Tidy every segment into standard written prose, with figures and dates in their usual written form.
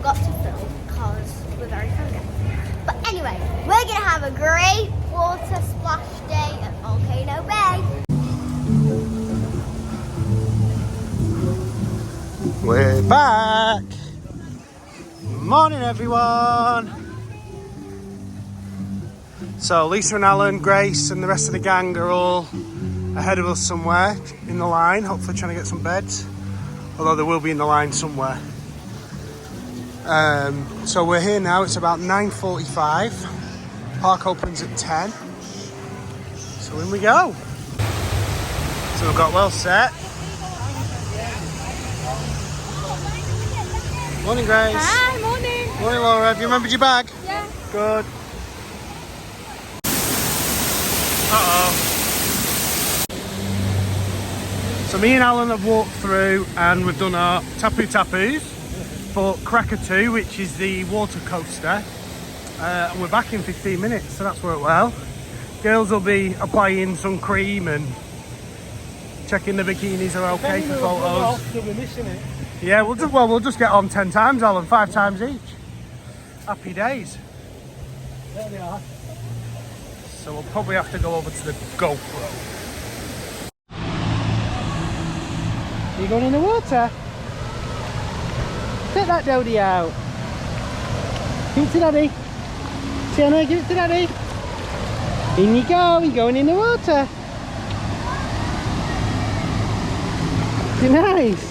forgot to film because we're very forgetful. But anyway, we're gonna have a great water splash day at Volcano Bay. We're back! Morning everyone! So Lisa and Allan, Grace and the rest of the gang are all ahead of us somewhere in the line, hopefully trying to get some beds, although they will be in the line somewhere. So we're here now, it's about 9:45, park opens at 10, so in we go. So we've got well set. Morning Grace. Hi, morning. Morning Laura, have you remembered your bag? Yeah. Good. Uh-oh. So me and Allan have walked through and we've done our tapoos for Cracker 2, which is the water coaster. And we're back in 15 minutes, so that's worked well. Girls will be applying sun cream and checking the bikinis are okay for photos. You'll be missing it. Yeah, we'll just get on 10 times, Allan, 5 times each. Happy days. There they are. So we'll probably have to go over to the GoPro. You going in the water? Take that dodie out. Give it to Daddy. Sienna, give it to Daddy. In you go, you're going in the water. Is it nice?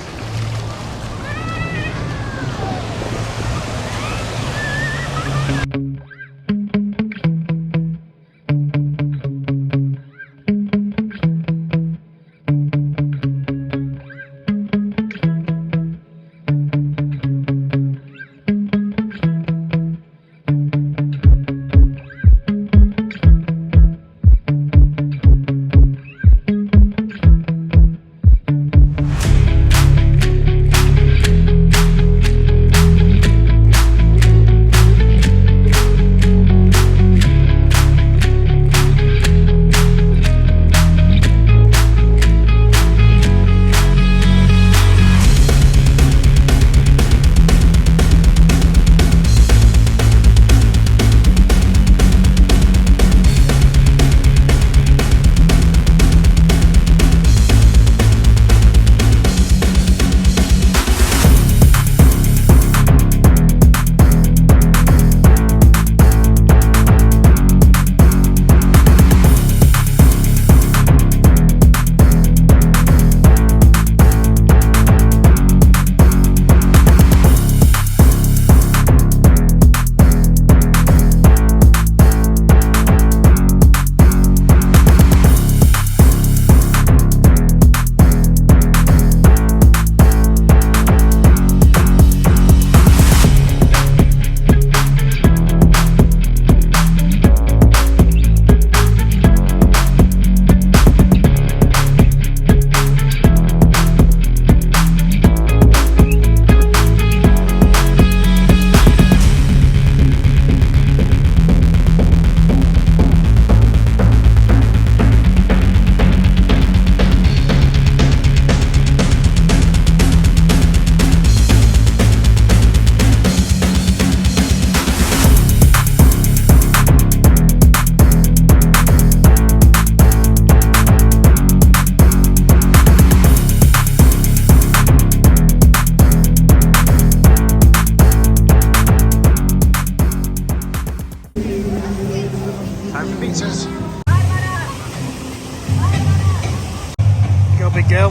Big girl.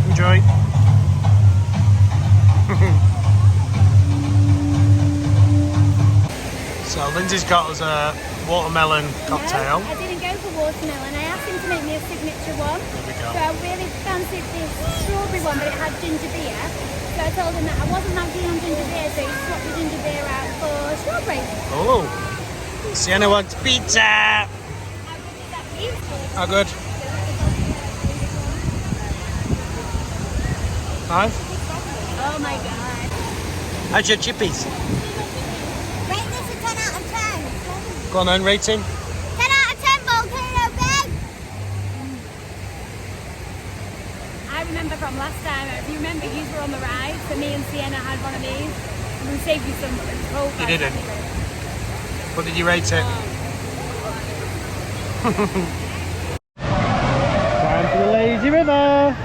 Enjoy. So Lyndsey's got us a watermelon cocktail. No, I didn't go for watermelon. I asked him to make me a signature one. There we go. So I really fancied this strawberry one, but it had ginger beer. So I told him that I wasn't that keen on ginger beer, so he swapped the ginger beer out for strawberry. Oh, Sienna wants pizza. How good? Nice. Oh my god. How's your chippies? Rate this a 10 out of 10. Go on then, rating. 10 out of 10, Volcano Bay. I remember from last time, if you remember, you were on the ride, so me and Sienna had one of these. I'm going to save you some cold. You didn't. What did you rate it? Time for the lazy river.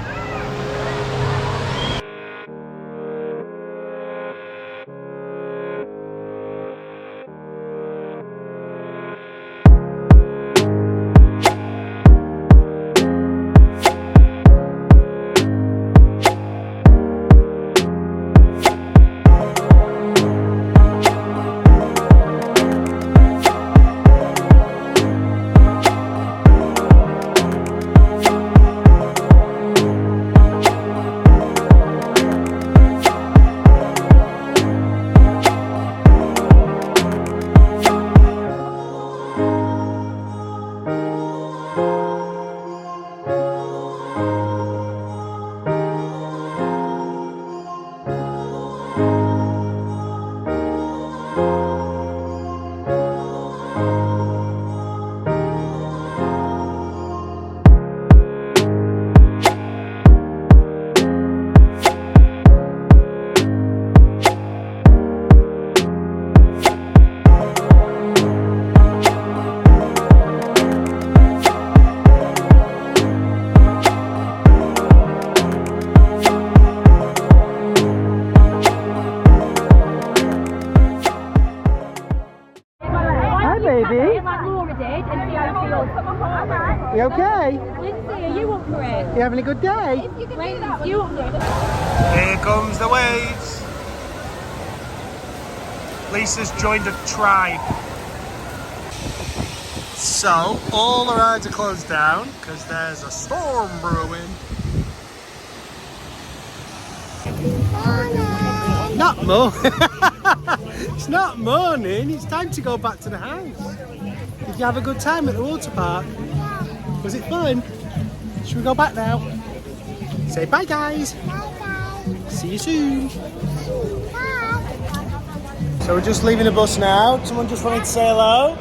You okay? Lyndsey, are you up for it? You having a good day? Lyndsey, you up for it? Here comes the waves. Lisa's joined a tribe. So, all the rides are closed down because there's a storm brewing. Not It's not morning, it's time to go back to the house. Did you have a good time at the water park? Was it fun? Should we go back now? Say bye guys. Bye bye. See you soon. Bye. So we're just leaving the bus now. Someone just wanted to say hello.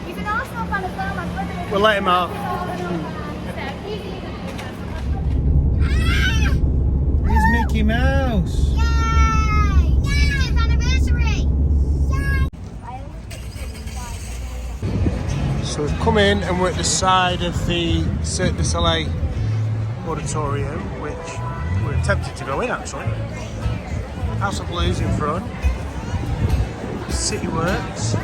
He's an Arsenal fan as well, my brother. We'll let him off. Here's Mickey Mouse. Yay! 90th anniversary. So we've come in and we're at the side of the Cirque du Soleil auditorium, which we're tempted to go in actually. House of Blues in front. City Works.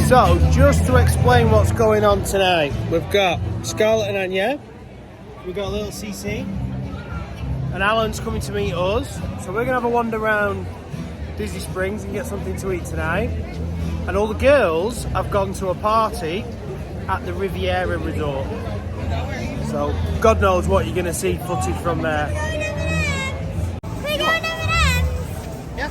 So, just to explain what's going on tonight, we've got Scarlett and Anya, we've got a little CC, and Allan's coming to meet us. So we're going to have a wander around Disney Springs and get something to eat tonight. And all the girls have gone to a party at the Riviera Resort. So God knows what you're going to see footage from there. We're going M&M's. Yep.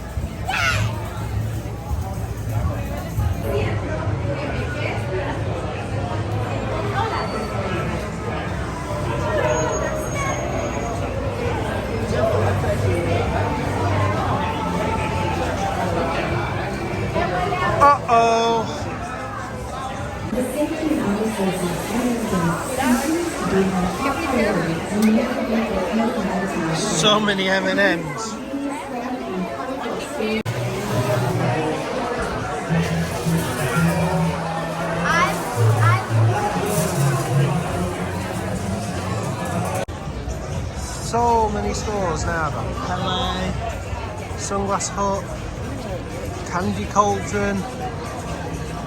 Uh-oh. So many M&Ms. So many stores now. Got Pele, Sunglass Hut, Candy Cauldron,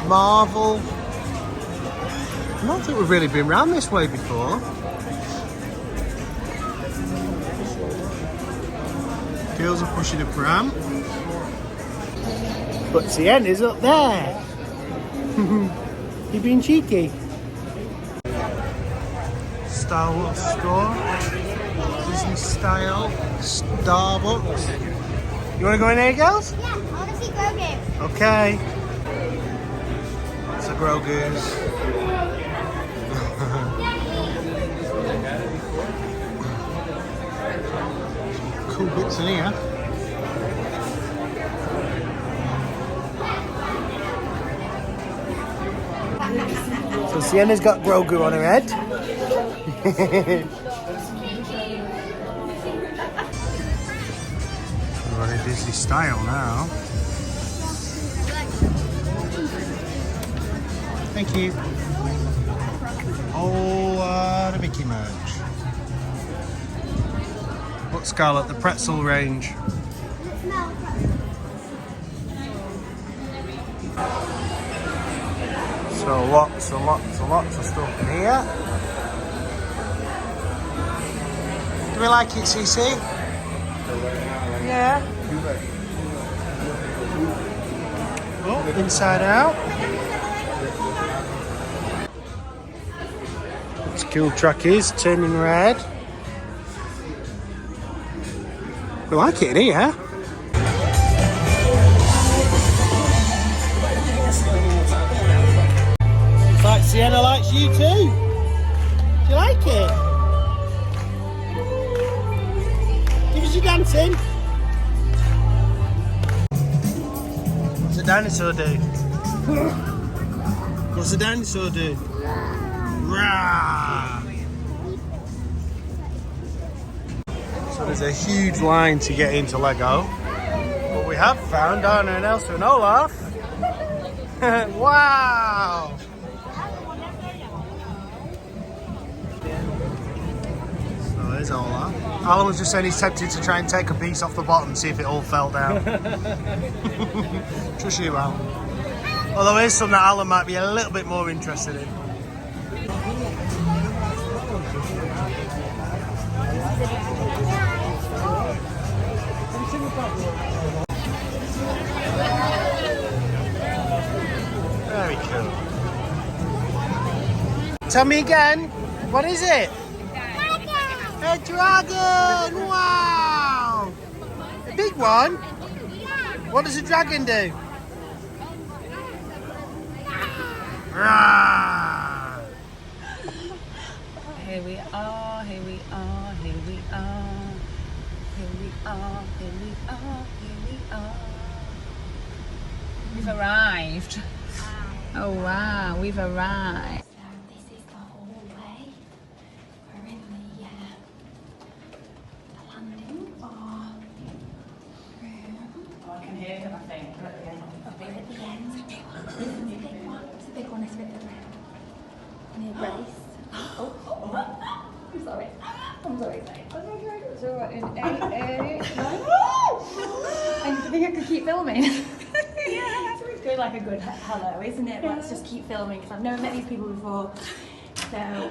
Marvel. I don't think we've really been round this way before. Girls are pushing a pram. But Sienna's up there. You being cheeky? Star Wars store. Disney style. Starbucks. You want to go in here, girls? Yeah, I want to see Grogu. Okay. It's a Grogu's. Cool bits in here. So Sienna's got Grogu on her head. We're in Disney style now. Thank you. Oh, the Mickey merch. Look, Scarlett, the pretzel range. So lots and lots and lots of stuff in here. Do we like it, Cece? Yeah. Oh, inside out. It's cool trackies, turning red. We like it in here. Looks like Sienna likes you too. Do you like it? Give us your dancing. What's the dinosaur do? What's the dinosaur do? Rah! So there's a huge line to get into Lego, but we have found Anna and Elsa and Olaf. Wow! So there's Olaf. Allan was just saying he's tempted to try and take a piece off the bottom and see if it all fell down. Trust you, Allan. Although there's some that Allan might be a little bit more interested in. Very cool. Tell me again, what is it? A dragon! Wow! A big one? What does a dragon do? Rawr! Here we are, here we are, here we are. Here we are, here we are, here we are. We've arrived. Oh wow, we've arrived. So this is the hallway. We're in the landing bar room. Oh, I can hear them, I think. We're at the end. This is a big one. It's a big one. It's a bit of near Grace. Oh, I'm sorry. I'm sorry. So and do you think I could keep filming? Yeah, it's good, like a good hello, isn't it? Let's just keep filming because I've never met these people before. So, now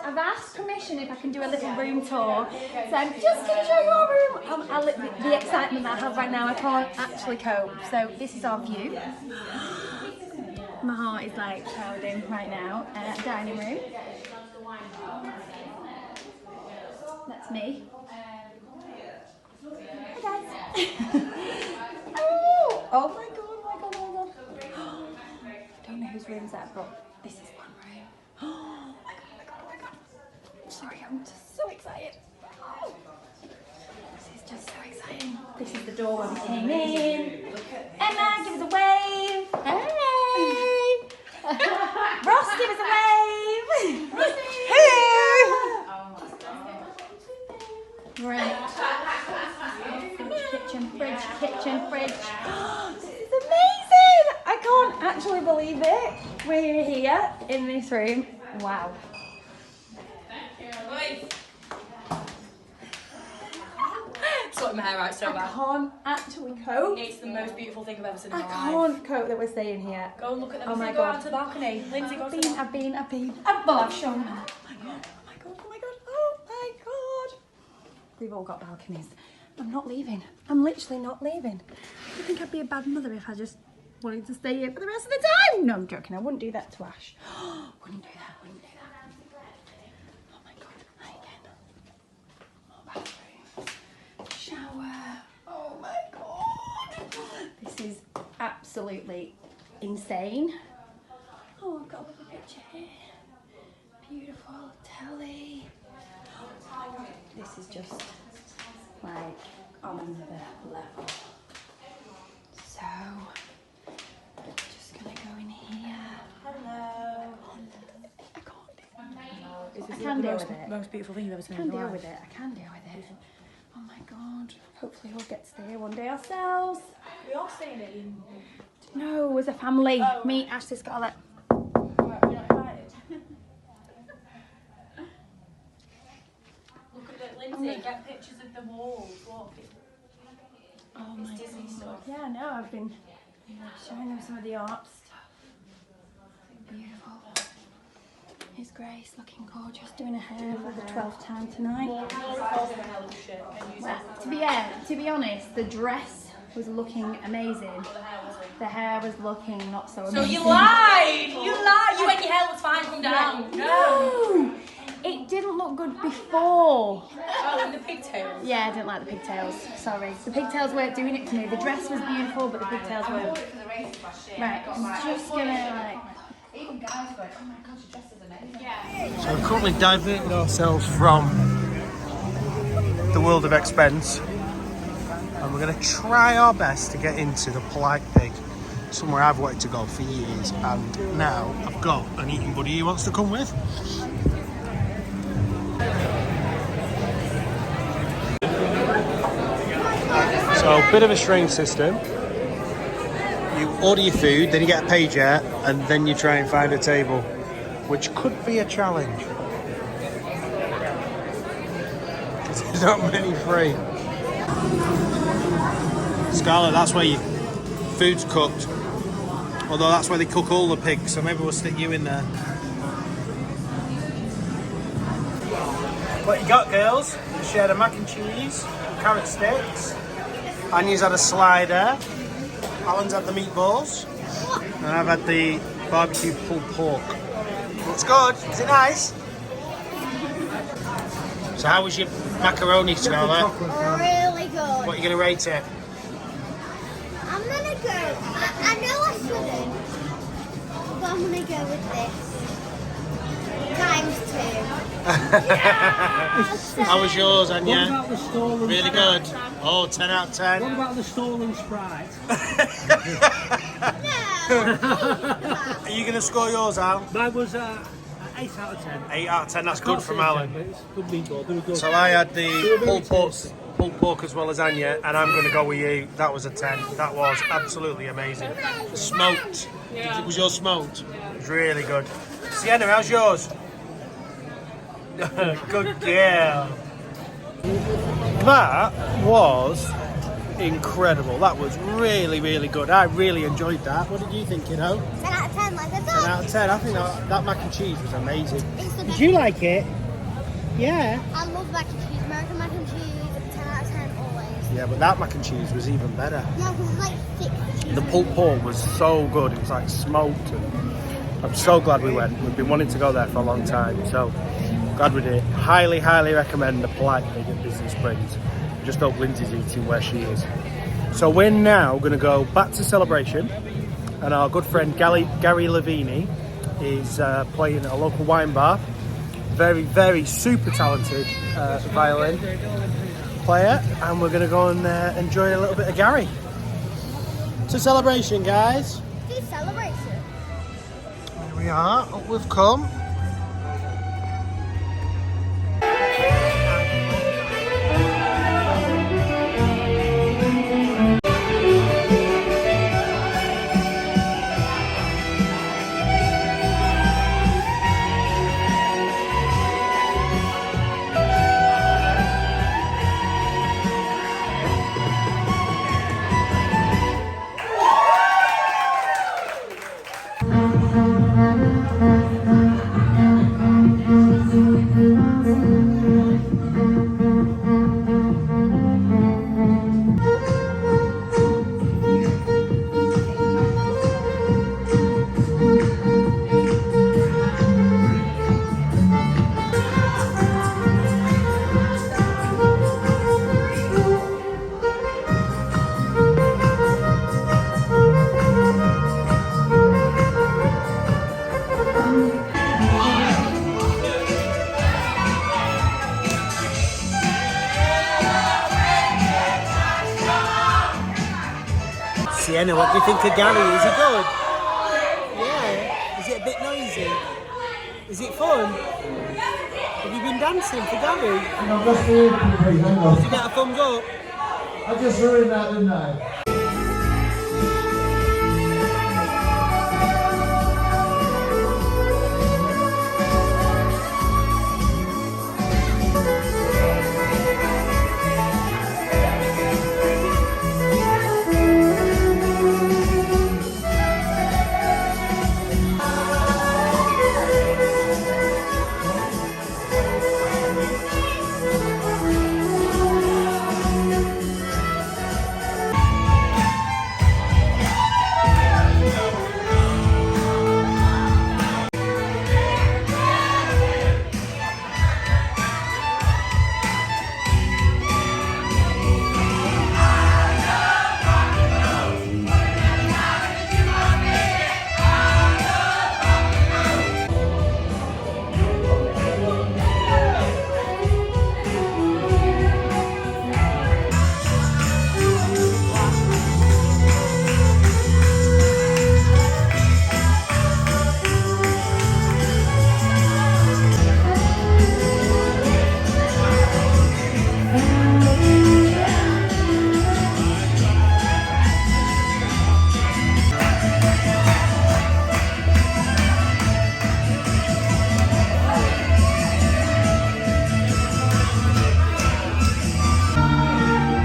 I've asked permission if I can do a little room tour. So I'm just going to show you our room. The excitement that I have right now, I can't actually cope. So this is our view. My heart is like pounding right now. Dining room. That's me. Hi guys. Oh my god, oh my god, oh my god. Don't know whose room's that, but this is one room. Oh my god, oh my god, oh my god. Sorry, I'm just so excited. This is just so exciting. This is the door where we came in. Emma, give us a wave. Hey. Ross, give us a wave. Hey. Right. Kitchen, fridge. This is amazing. I can't actually believe it. We're here in this room. Wow. Sorting my hair out so I bad. can't actually cope. It's the most beautiful thing I've ever seen in I my life. can't cope that we're staying here. Go and look at them. Oh my Go god. out to the balcony. Lyndsey, go to the balcony. I've been. Well, I've shown them. Oh my god. Oh my god. We've all got balconies. I'm not leaving. I'm literally not leaving. Do you think I'd be a bad mother if I just wanted to stay here for the rest of the time? No, I'm joking. I wouldn't do that to Ash. Wouldn't do that. Oh my god. Hi again. More bathroom. Shower. Oh my god. This is absolutely insane. Oh, I've got a little picture here. Beautiful telly. this is just like on another level. So, just gonna go in here. Hello. I can't deal with it. I can deal with it. Most beautiful thing you've ever seen. I can deal with it. I can deal with it. Oh my god. Hopefully we'll get to stay here one day ourselves. We are staying in. No, as a family. Me, Ashley, Scarlett. You're not invited. Look at the Lyndsey. Get pictures of the walls. Look. Oh my Disney god. stuff. Yeah, no, I've been showing them some of the art stuff. Beautiful. Here's Grace looking gorgeous, doing her hair for the 12th time tonight. Well, to be honest, the dress was looking amazing. The hair was looking not so amazing. So you lied! You lied! You went, your hair looks fine, come down. No! It didn't look good before. Oh, and the pigtails. Yeah, I didn't like the pigtails. Sorry. The pigtails weren't doing it to me. The dress was beautiful, but the pigtails weren't. Right, I'm just gonna Even guys going, oh my god, your dress is amazing. Yeah. So we're currently diverting ourselves from the world of expense, and we're going to try our best to get into the Polite Pig, somewhere I've wanted to go for years, and now I've got an eating buddy who wants to come with. So, bit of a strange system. You order your food, then you get a page out, and then you try and find a table, which could be a challenge. There's not many free. Scarlett, that's where your food's cooked. Although that's where they cook all the pigs, so maybe we'll stick you in there. What you got, girls? She had a mac and cheese, carrot sticks. Anya's had a slider. Allan's had the meatballs. And I've had the barbecue pulled pork. Looks good. Is it nice? So how was your macaroni, Scarlett? Really good. What are you going to rate it? I'm gonna go. I know I shouldn't, but I'm gonna go with this. ×2. How was yours, What Anya? about the stolen Really Sprite? good. Oh, 10 out of 10. What about the stolen Sprite? Are you going to score yours out? Mine was 8 out of 10. 8 out of 10, that's I good can't from say 10, Allan. but it's good meatball. They were good. So I had the pulled pork as well as Anya, and I'm going to go with you. That was a 10. That was absolutely amazing. Smoked. Was yours smoked? It was really good. Sienna, how's yours? Good girl. That was incredible. That was really, really good. I really enjoyed that. What did you think, 10 out of 10, like I 10 thought. out of 10. I think that mac and cheese was amazing. It's the Did best. you like it? Yeah. I love mac and cheese. American mac and cheese, 10 out of 10 always. Yeah, but that mac and cheese was even better. No, because it's like thick. The pulled pork was so good. It was like smoked. And I'm so glad we went. We've been wanting to go there for a long time. So glad we did. Highly, highly recommend the Polite Pig at Disney Springs. Just hope Lyndsey's eating where she is. So we're now going to go back to Celebration, and our good friend Gary Lovini is playing at a local wine bar. Very, very super talented violin player, and we're going to go and enjoy a little bit of Gary. To Celebration, guys. Do celebration. Here we are. Up we've come. Sienna, what do you think of Gary? Is he good? Yeah. Is it a bit noisy? Is it fun? Have you been dancing for Gary? I'm just doing it, hang on. Did you get a thumbs up? I just ruined that, didn't I?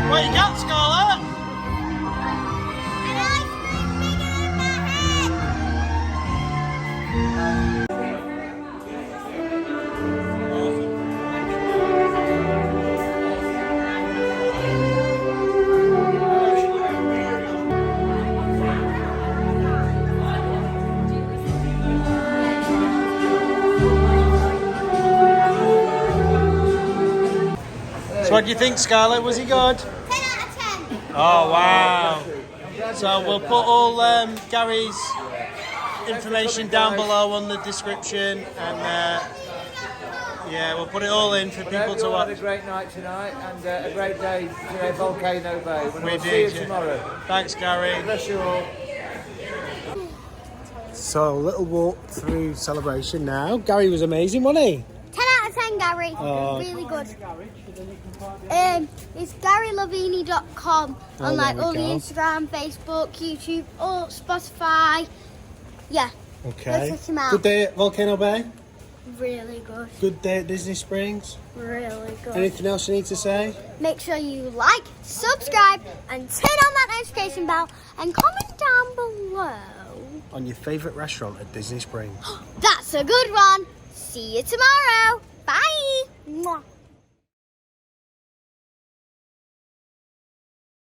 What you got, Scarlett? So what do you think, Scarlett? Was he good? 10 out of 10. Oh, wow. So we'll put all Gary's information down below on the description, and yeah, we'll put it all in for people to watch. Had a great night tonight and a great day today, Volcano Bay. We'll see you yeah. tomorrow. Thanks, Gary. Bless you all. So, little walk through celebration now. Gary was amazing, wasn't he? 10 out of 10, Gary. Really good. It's GaryLovini.com on like all the Instagram, Facebook, YouTube, or Spotify. Yeah. Okay. Go check him out. Good day at Volcano Bay. Really good. Good day at Disney Springs. Really good. Anything else you need to say? Make sure you like, subscribe, and turn on that notification bell, and comment down below. On your favourite restaurant at Disney Springs. That's a good one. See you tomorrow. Bye. Mwah.